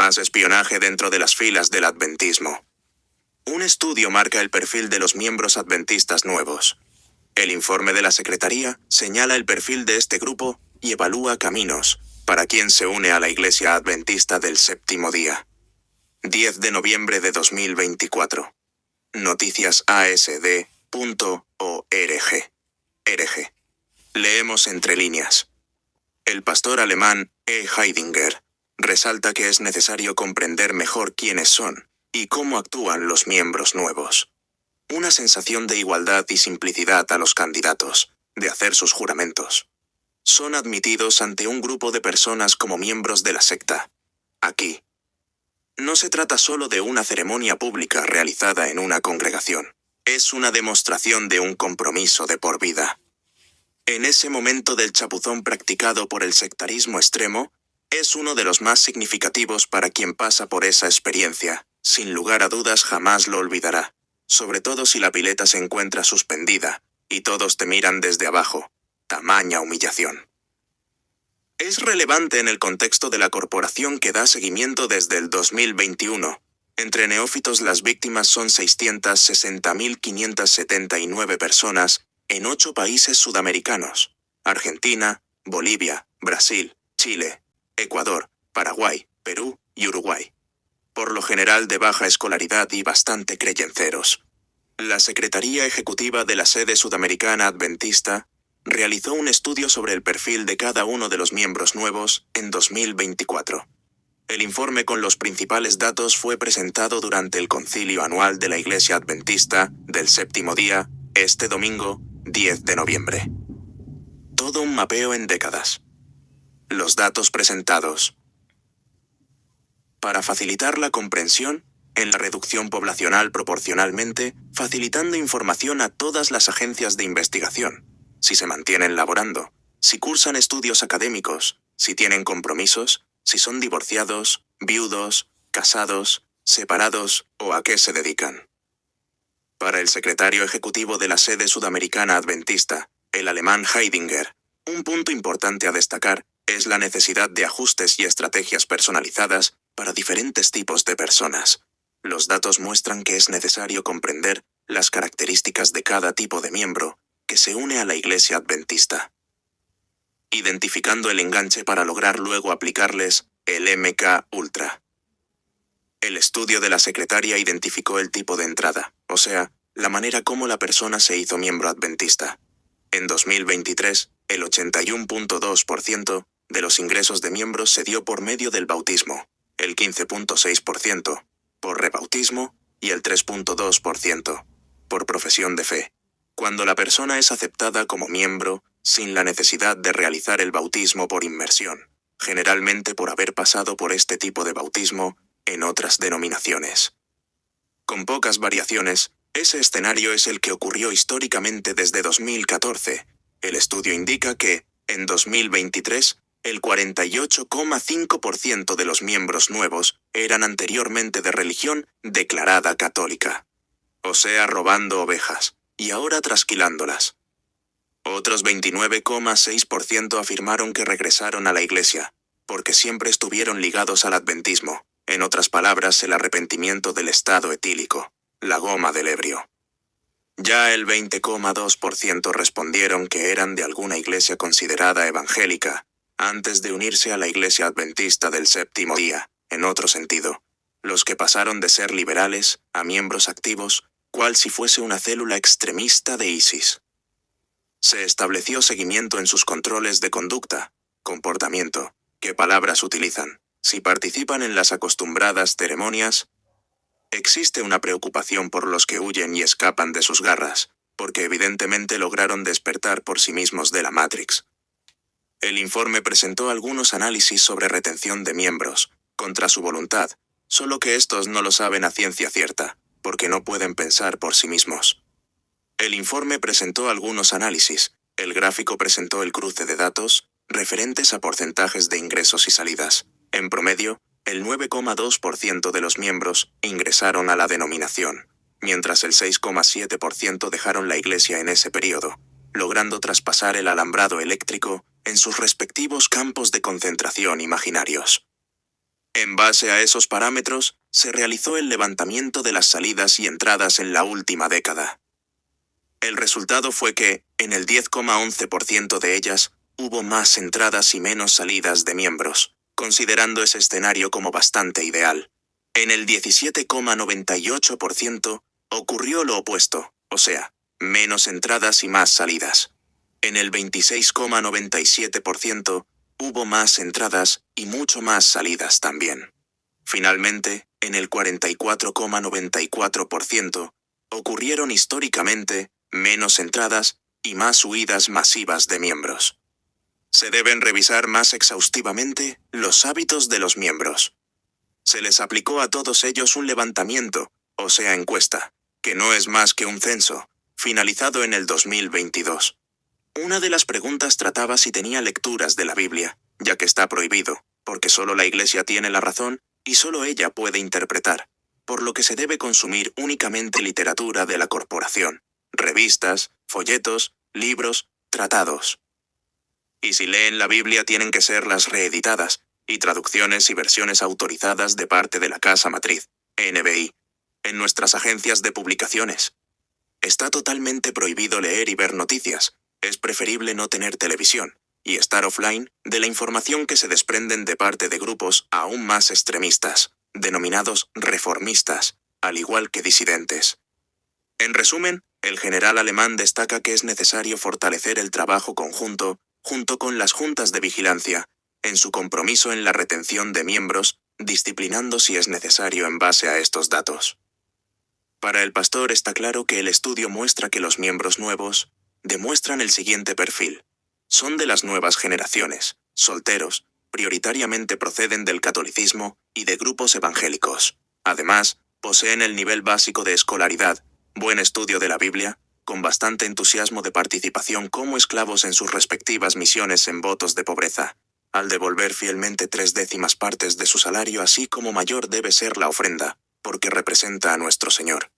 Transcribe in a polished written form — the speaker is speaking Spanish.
Más espionaje dentro de las filas del adventismo. Un estudio marca el perfil de los miembros adventistas nuevos. El informe de la Secretaría señala el perfil de este grupo y evalúa caminos para quien se une a la Iglesia Adventista del Séptimo Día. 10 de noviembre de 2024. Noticias ASD.org. Leemos entre líneas. El pastor alemán E. Heidinger resalta que es necesario comprender mejor quiénes son y cómo actúan los miembros nuevos. Una sensación de igualdad y simplicidad a los candidatos, de hacer sus juramentos. Son admitidos ante un grupo de personas como miembros de la secta. Aquí. No se trata solo de una ceremonia pública realizada en una congregación. Es una demostración de un compromiso de por vida. En ese momento del chapuzón practicado por el sectarismo extremo, es uno de los más significativos para quien pasa por esa experiencia. Sin lugar a dudas jamás lo olvidará, sobre todo si la pileta se encuentra suspendida y todos te miran desde abajo. Tamaña humillación. Es relevante en el contexto de la corporación que da seguimiento desde el 2021. Entre neófitos las víctimas son 660.579 personas en 8 países sudamericanos: Argentina, Bolivia, Brasil, Chile, Ecuador, Paraguay, Perú y Uruguay. Por lo general de baja escolaridad y bastante creyenceros. La Secretaría Ejecutiva de la Sede Sudamericana Adventista realizó un estudio sobre el perfil de cada uno de los miembros nuevos en 2024. El informe con los principales datos fue presentado durante el concilio anual de la Iglesia Adventista del Séptimo Día, este domingo, 10 de noviembre. Todo un mapeo en décadas. Los datos presentados. Para facilitar la comprensión, en la reducción poblacional proporcionalmente, facilitando información a todas las agencias de investigación, si se mantienen laborando, si cursan estudios académicos, si tienen compromisos, si son divorciados, viudos, casados, separados o a qué se dedican. Para el secretario ejecutivo de la Sede Sudamericana Adventista, el alemán Heidinger, un punto importante a destacar es la necesidad de ajustes y estrategias personalizadas para diferentes tipos de personas. Los datos muestran que es necesario comprender las características de cada tipo de miembro que se une a la Iglesia Adventista, identificando el enganche para lograr luego aplicarles el MK Ultra. El estudio de la secretaria identificó el tipo de entrada, o sea, la manera como la persona se hizo miembro adventista. En 2023, el 81.2% de los ingresos de miembros se dio por medio del bautismo, el 15.6% por rebautismo y el 3.2% por profesión de fe. Cuando la persona es aceptada como miembro, sin la necesidad de realizar el bautismo por inmersión, generalmente por haber pasado por este tipo de bautismo en otras denominaciones. Con pocas variaciones, ese escenario es el que ocurrió históricamente desde 2014. El estudio indica que, en 2023, el 48,5% de los miembros nuevos eran anteriormente de religión declarada católica. O sea, robando ovejas, y ahora trasquilándolas. Otros 29,6% afirmaron que regresaron a la iglesia, porque siempre estuvieron ligados al adventismo, en otras palabras, el arrepentimiento del estado etílico, la goma del ebrio. Ya el 20,2% respondieron que eran de alguna iglesia considerada evangélica, antes de unirse a la Iglesia Adventista del Séptimo Día, en otro sentido, los que pasaron de ser liberales a miembros activos, cual si fuese una célula extremista de ISIS. Se estableció seguimiento en sus controles de conducta, comportamiento, qué palabras utilizan, si participan en las acostumbradas ceremonias. Existe una preocupación por los que huyen y escapan de sus garras, porque evidentemente lograron despertar por sí mismos de la Matrix. El informe presentó algunos análisis sobre retención de miembros, contra su voluntad, solo que estos no lo saben a ciencia cierta, porque no pueden pensar por sí mismos. El informe presentó algunos análisis, el gráfico presentó el cruce de datos, referentes a porcentajes de ingresos y salidas. En promedio, el 9,2% de los miembros ingresaron a la denominación, mientras el 6,7% dejaron la iglesia en ese periodo, logrando traspasar el alambrado eléctrico en sus respectivos campos de concentración imaginarios. En base a esos parámetros, se realizó el levantamiento de las salidas y entradas en la última década. El resultado fue que, en el 10,11% de ellas, hubo más entradas y menos salidas de miembros, considerando ese escenario como bastante ideal. En el 17,98% ocurrió lo opuesto, o sea, menos entradas y más salidas. En el 26,97% hubo más entradas y mucho más salidas también. Finalmente, en el 44,94% ocurrieron históricamente menos entradas y más huidas masivas de miembros. Se deben revisar más exhaustivamente los hábitos de los miembros. Se les aplicó a todos ellos un levantamiento, o sea encuesta, que no es más que un censo, finalizado en el 2022. Una de las preguntas trataba si tenía lecturas de la Biblia, ya que está prohibido, porque solo la Iglesia tiene la razón y solo ella puede interpretar, por lo que se debe consumir únicamente literatura de la corporación, revistas, folletos, libros, tratados. Y si leen la Biblia tienen que ser las reeditadas, y traducciones y versiones autorizadas de parte de la Casa Matriz, NBI, en nuestras agencias de publicaciones. Está totalmente prohibido leer y ver noticias, es preferible no tener televisión, y estar offline de la información que se desprenden de parte de grupos aún más extremistas, denominados reformistas, al igual que disidentes. En resumen, el general alemán destaca que es necesario fortalecer el trabajo conjunto, junto con las juntas de vigilancia, en su compromiso en la retención de miembros, disciplinando si es necesario en base a estos datos. Para el pastor está claro que el estudio muestra que los miembros nuevos demuestran el siguiente perfil. Son de las nuevas generaciones, solteros, prioritariamente proceden del catolicismo y de grupos evangélicos. Además, poseen el nivel básico de escolaridad, buen estudio de la Biblia, con bastante entusiasmo de participación como esclavos en sus respectivas misiones en votos de pobreza, al devolver fielmente 3/10 partes de su salario, así como mayor debe ser la ofrenda, porque representa a nuestro Señor.